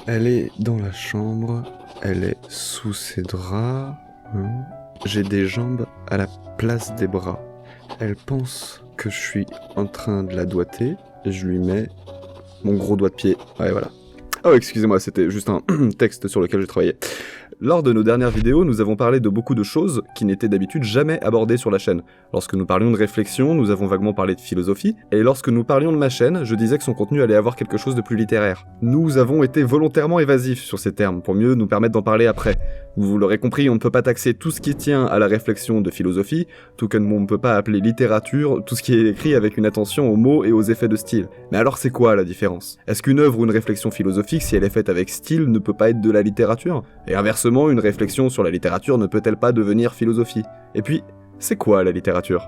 Elle est dans la chambre, elle est sous ses draps. J'ai des jambes à la place des bras. Elle pense que je suis en train de la doigter et je lui mets mon gros doigt de pied. Ouais, voilà. Oh, excusez-moi, c'était juste un texte sur lequel j'ai travaillé. Lors de nos dernières vidéos, nous avons parlé de beaucoup de choses qui n'étaient d'habitude jamais abordées sur la chaîne. Lorsque nous parlions de réflexion, nous avons vaguement parlé de philosophie, et lorsque nous parlions de ma chaîne, je disais que son contenu allait avoir quelque chose de plus littéraire. Nous avons été volontairement évasifs sur ces termes, pour mieux nous permettre d'en parler après. Vous l'aurez compris, on ne peut pas taxer tout ce qui tient à la réflexion de philosophie, tout comme on ne peut pas appeler littérature tout ce qui est écrit avec une attention aux mots et aux effets de style. Mais alors c'est quoi la différence? Est-ce qu'une œuvre ou une réflexion philosophique, si elle est faite avec style, ne peut pas être de la littérature? Et inversement, une réflexion sur la littérature ne peut-elle pas devenir philosophie? Et puis, c'est quoi la littérature?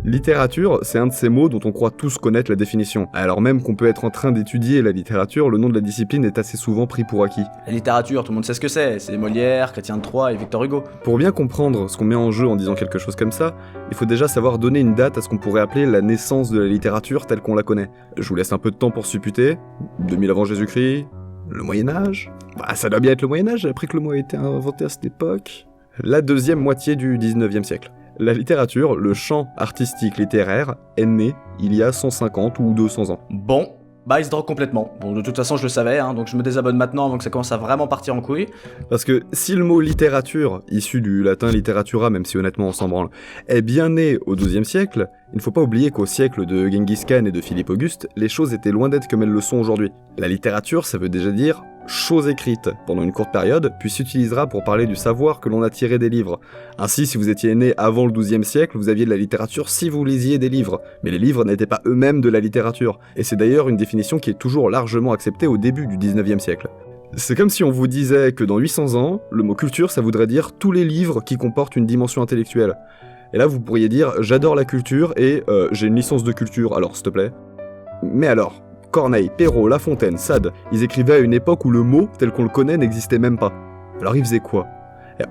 Littérature, c'est un de ces mots dont on croit tous connaître la définition. Alors même qu'on peut être en train d'étudier la littérature, le nom de la discipline est assez souvent pris pour acquis. La littérature, tout le monde sait ce que c'est Molière, Chrétien de Troyes et Victor Hugo. Pour bien comprendre ce qu'on met en jeu en disant quelque chose comme ça, il faut déjà savoir donner une date à ce qu'on pourrait appeler la naissance de la littérature telle qu'on la connaît. Je vous laisse un peu de temps pour supputer. 2000 avant Jésus-Christ? Le Moyen-Âge? Bah ça doit bien être le Moyen-Âge, après que le mot a été inventé à cette époque. La deuxième moitié du 19e siècle. La littérature, le champ artistique littéraire, est né il y a 150 ou 200 ans. Bon, bah il se drogue complètement. Bon, de toute façon je le savais, donc je me désabonne maintenant avant que ça commence à vraiment partir en couille. Parce que si le mot littérature, issu du latin literatura, même si honnêtement on s'en branle, est bien né au XIIe siècle, il ne faut pas oublier qu'au siècle de Genghis Khan et de Philippe Auguste, les choses étaient loin d'être comme elles le sont aujourd'hui. La littérature, ça veut déjà dire chose écrite pendant une courte période, puis s'utilisera pour parler du savoir que l'on a tiré des livres. Ainsi, si vous étiez né avant le XIIe siècle, vous aviez de la littérature si vous lisiez des livres, mais les livres n'étaient pas eux-mêmes de la littérature, et c'est d'ailleurs une définition qui est toujours largement acceptée au début du XIXe siècle. C'est comme si on vous disait que dans 800 ans, le mot culture ça voudrait dire tous les livres qui comportent une dimension intellectuelle. Et là vous pourriez dire j'adore la culture et j'ai une licence de culture, alors s'il te plaît. Mais alors, Corneille, Perrault, La Fontaine, Sade, ils écrivaient à une époque où le mot, tel qu'on le connaît, n'existait même pas. Alors ils faisaient quoi?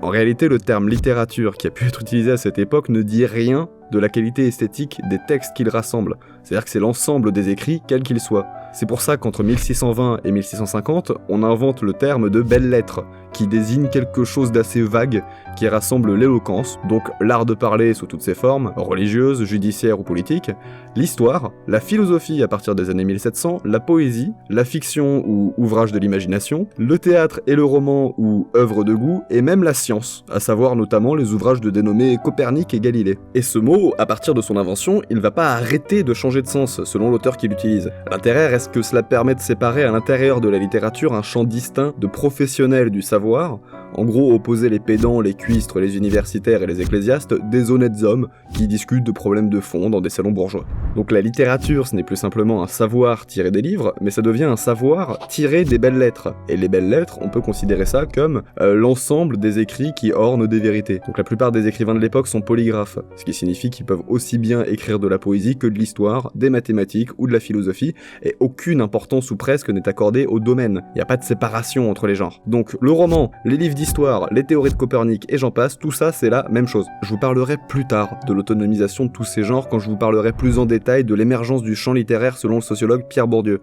En réalité, le terme littérature qui a pu être utilisé à cette époque ne dit rien de la qualité esthétique des textes qu'il rassemble. C'est-à-dire que c'est l'ensemble des écrits, quels qu'ils soient. C'est pour ça qu'entre 1620 et 1650, on invente le terme de belles-lettres, qui désigne quelque chose d'assez vague, qui rassemble l'éloquence, donc l'art de parler sous toutes ses formes, religieuses, judiciaires ou politiques, l'histoire, la philosophie à partir des années 1700, la poésie, la fiction ou ouvrage de l'imagination, le théâtre et le roman ou œuvre de goût, et même la science, à savoir notamment les ouvrages de dénommés Copernic et Galilée. Et ce mot, à partir de son invention, il ne va pas arrêter de changer de sens selon l'auteur qui l'utilise. L'intérêt reste que cela permet de séparer à l'intérieur de la littérature un champ distinct de professionnels du savoir, en gros opposer les pédants, les cuistres, les universitaires et les ecclésiastes des honnêtes hommes qui discutent de problèmes de fond dans des salons bourgeois. Donc la littérature, ce n'est plus simplement un savoir tiré des livres, mais ça devient un savoir tiré des belles lettres. Et les belles lettres, on peut considérer ça comme l'ensemble des écrits qui ornent des vérités. Donc la plupart des écrivains de l'époque sont polygraphes, ce qui signifie qu'ils peuvent aussi bien écrire de la poésie que de l'histoire, des mathématiques ou de la philosophie, et aucune importance ou presque n'est accordée au domaine. Il n'y a pas de séparation entre les genres. Donc le roman, les livres d'histoire, les théories de Copernic et j'en passe, tout ça c'est la même chose. Je vous parlerai plus tard de l'autonomisation de tous ces genres quand je vous parlerai plus en détail de l'émergence du champ littéraire selon le sociologue Pierre Bourdieu.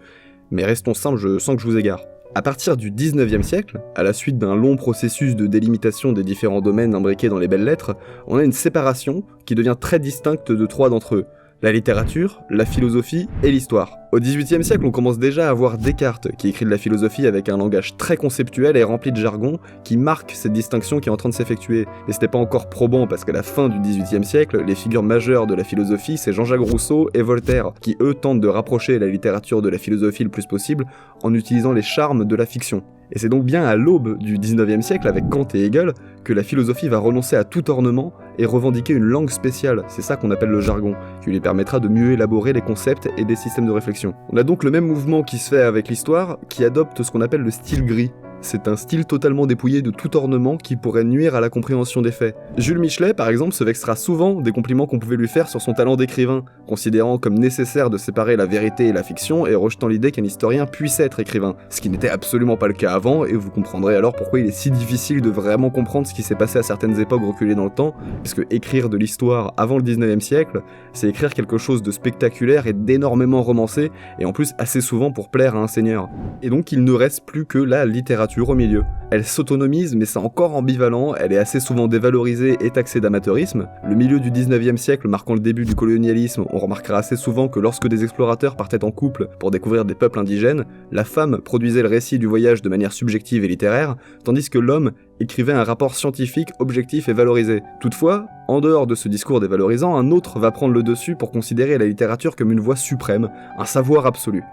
Mais restons simples, je sens que je vous égare. À partir du 19e siècle, à la suite d'un long processus de délimitation des différents domaines imbriqués dans les belles lettres, on a une séparation qui devient très distincte de trois d'entre eux. La littérature, la philosophie et l'histoire. Au XVIIIe siècle, on commence déjà à voir Descartes, qui écrit de la philosophie avec un langage très conceptuel et rempli de jargon, qui marque cette distinction qui est en train de s'effectuer. Et c'était pas encore probant, parce qu'à la fin du XVIIIe siècle, les figures majeures de la philosophie, c'est Jean-Jacques Rousseau et Voltaire, qui eux tentent de rapprocher la littérature de la philosophie le plus possible, en utilisant les charmes de la fiction. Et c'est donc bien à l'aube du 19e siècle, avec Kant et Hegel, que la philosophie va renoncer à tout ornement et revendiquer une langue spéciale, c'est ça qu'on appelle le jargon, qui lui permettra de mieux élaborer les concepts et des systèmes de réflexion. On a donc le même mouvement qui se fait avec l'histoire, qui adopte ce qu'on appelle le style gris. c'est un style totalement dépouillé de tout ornement qui pourrait nuire à la compréhension des faits. Jules Michelet, par exemple, se vexera souvent des compliments qu'on pouvait lui faire sur son talent d'écrivain, considérant comme nécessaire de séparer la vérité et la fiction et rejetant l'idée qu'un historien puisse être écrivain, ce qui n'était absolument pas le cas avant, et vous comprendrez alors pourquoi il est si difficile de vraiment comprendre ce qui s'est passé à certaines époques reculées dans le temps, puisque écrire de l'histoire avant le 19e siècle, c'est écrire quelque chose de spectaculaire et d'énormément romancé, et en plus assez souvent pour plaire à un seigneur. Et donc il ne reste plus que la littérature au milieu. Elle s'autonomise, mais c'est encore ambivalent, elle est assez souvent dévalorisée et taxée d'amateurisme. Le milieu du 19e siècle marquant le début du colonialisme, on remarquera assez souvent que lorsque des explorateurs partaient en couple pour découvrir des peuples indigènes, la femme produisait le récit du voyage de manière subjective et littéraire, tandis que l'homme écrivait un rapport scientifique, objectif et valorisé. Toutefois, en dehors de ce discours dévalorisant, un autre va prendre le dessus pour considérer la littérature comme une voie suprême, un savoir absolu.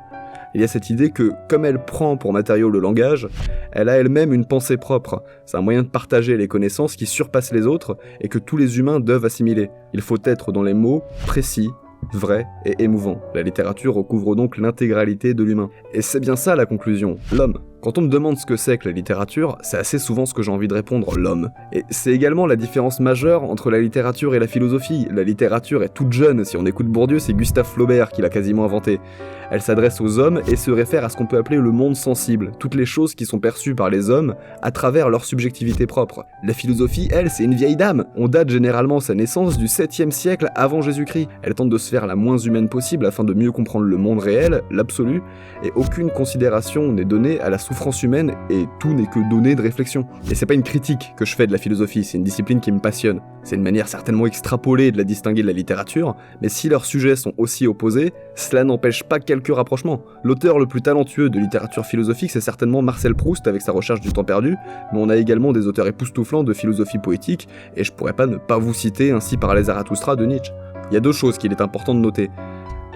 Il y a cette idée que, comme elle prend pour matériau le langage, elle a elle-même une pensée propre. C'est un moyen de partager les connaissances qui surpassent les autres et que tous les humains doivent assimiler. Il faut être dans les mots précis, vrai et émouvant. La littérature recouvre donc l'intégralité de l'humain. Et c'est bien ça la conclusion, l'homme. Quand on me demande ce que c'est que la littérature, c'est assez souvent ce que j'ai envie de répondre, l'homme. Et c'est également la différence majeure entre la littérature et la philosophie. La littérature est toute jeune, si on écoute Bourdieu, c'est Gustave Flaubert qui l'a quasiment inventé. Elle s'adresse aux hommes et se réfère à ce qu'on peut appeler le monde sensible, toutes les choses qui sont perçues par les hommes à travers leur subjectivité propre. La philosophie, elle, c'est une vieille dame. On date généralement sa naissance du 7e siècle avant Jésus-Christ. Elle tente de se faire la moins humaine possible afin de mieux comprendre le monde réel, l'absolu, et aucune considération n'est donnée à la souffrance humaine et tout n'est que donné de réflexion. Et c'est pas une critique que je fais de la philosophie, c'est une discipline qui me passionne. C'est une manière certainement extrapolée de la distinguer de la littérature, mais si leurs sujets sont aussi opposés, cela n'empêche pas quelques rapprochements. L'auteur le plus talentueux de littérature philosophique, c'est certainement Marcel Proust avec sa recherche du temps perdu, mais on a également des auteurs époustouflants de philosophie poétique, et je pourrais pas ne pas vous citer Ainsi parlait Zarathustra de Nietzsche. Il y a deux choses qu'il est important de noter.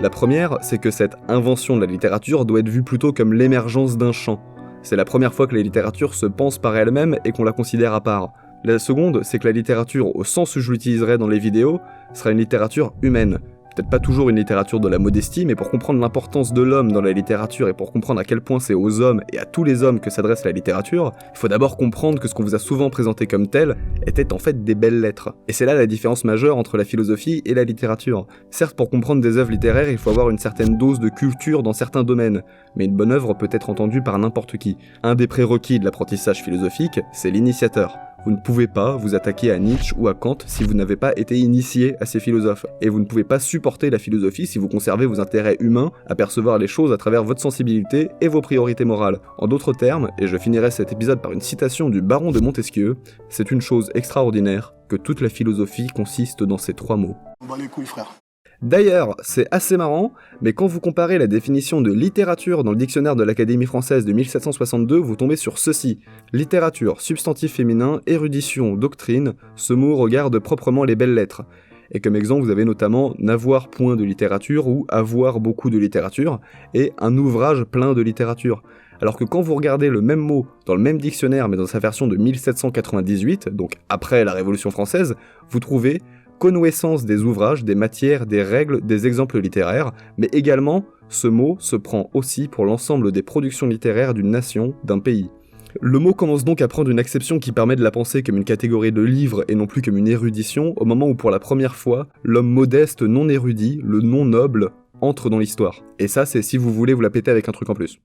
La première, c'est que cette invention de la littérature doit être vue plutôt comme l'émergence d'un champ. C'est la première fois que la littérature se pense par elle-même et qu'on la considère à part. La seconde, c'est que la littérature, au sens où je l'utiliserais dans les vidéos, sera une littérature humaine. Peut-être pas toujours une littérature de la modestie, mais pour comprendre l'importance de l'homme dans la littérature et pour comprendre à quel point c'est aux hommes et à tous les hommes que s'adresse la littérature, il faut d'abord comprendre que ce qu'on vous a souvent présenté comme tel était en fait des belles lettres. Et c'est là la différence majeure entre la philosophie et la littérature. Certes, pour comprendre des œuvres littéraires, il faut avoir une certaine dose de culture dans certains domaines, mais une bonne œuvre peut être entendue par n'importe qui. Un des prérequis de l'apprentissage philosophique, c'est l'initiateur. Vous ne pouvez pas vous attaquer à Nietzsche ou à Kant si vous n'avez pas été initié à ces philosophes. Et vous ne pouvez pas supporter la philosophie si vous conservez vos intérêts humains à percevoir les choses à travers votre sensibilité et vos priorités morales. En d'autres termes, et je finirai cet épisode par une citation du baron de Montesquieu, c'est une chose extraordinaire que toute la philosophie consiste dans ces trois mots. On bat les couilles, frère. D'ailleurs, c'est assez marrant, mais quand vous comparez la définition de littérature dans le dictionnaire de l'Académie française de 1762, vous tombez sur ceci. Littérature, substantif féminin, érudition, doctrine, ce mot regarde proprement les belles lettres. Et comme exemple, vous avez notamment n'avoir point de littérature ou avoir beaucoup de littérature, et un ouvrage plein de littérature. Alors que quand vous regardez le même mot dans le même dictionnaire mais dans sa version de 1798, donc après la Révolution française, vous trouvez connaissance des ouvrages, des matières, des règles, des exemples littéraires, mais également, ce mot se prend aussi pour l'ensemble des productions littéraires d'une nation, d'un pays. Le mot commence donc à prendre une acception qui permet de la penser comme une catégorie de livres et non plus comme une érudition, au moment où pour la première fois, l'homme modeste non érudit, le non noble, entre dans l'histoire. Et ça, c'est si vous voulez vous la péter avec un truc en plus.